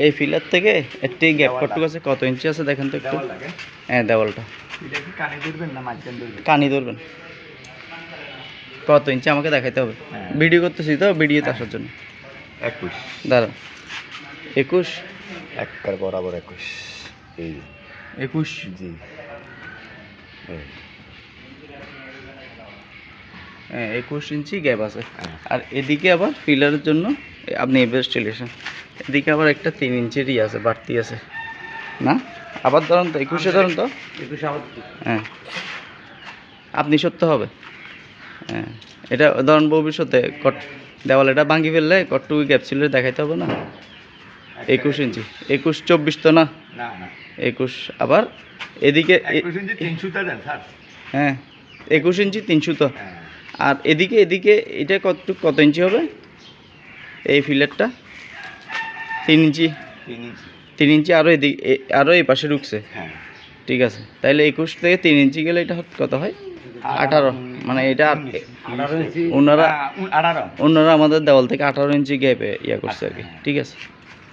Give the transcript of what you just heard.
এই ফিলার থেকে একটি গ্যাপ কতটুকু আছে, কত ইঞ্চি আছে দেখেন তো একটু। হ্যাঁ দেওয়ালটা কানি ধরবেন, কত ইঞ্চি আমাকে দেখাইতে হবে। ভিডিও করতেছি তো, ভিডিওতে আসার জন্য। 21 দাঁড়ান, 21 একবার বরাবর 21। এই 21 জি হ্যাঁ 21 ইঞ্চি গ্যাপ আছে। আর এদিকে আবার ফিলারের জন্য আপনি এভারেস্ট স্টিলেশন, এদিকে আবার একটা 3 ইঞ্চিরই আছে, বাড়তি আছে না। আবার ধরুন তো 21-এ ধরুন তো 21 আবার। হ্যাঁ আপনি সত্য হবে। হ্যাঁ এটা ধরুন ভবিষ্যতে দেওয়াল এটা ভাঙি ফেললে কতটুকু গ্যাপ ছিল দেখাইতে হবে না। 21 ইঞ্চি, 21 24 তো না, না না 21। আবার এদিকে 21 ইঞ্চি 300 টা দেন স্যার। হ্যাঁ 21 ইঞ্চি 300 তো। হ্যাঁ আর এদিকে এদিকে এটা কত ইঞ্চি হবে এই ফিলারটা? 3 ইঞ্চি। 3 ইঞ্চি 3 ইঞ্চি আরও এদিকে আরও এই পাশে ঢুকছে। হ্যাঁ ঠিক আছে, তাইলে 21 থেকে 3 ইঞ্চি গেলে এটা কত হয়? 18। মানে এটা 18 ইঞ্চি ওনারা 18 ওনারা আমাদের দেওয়াল থেকে 18 ইঞ্চি গ্যাপে ইয়া করছে আর কি। ঠিক আছে।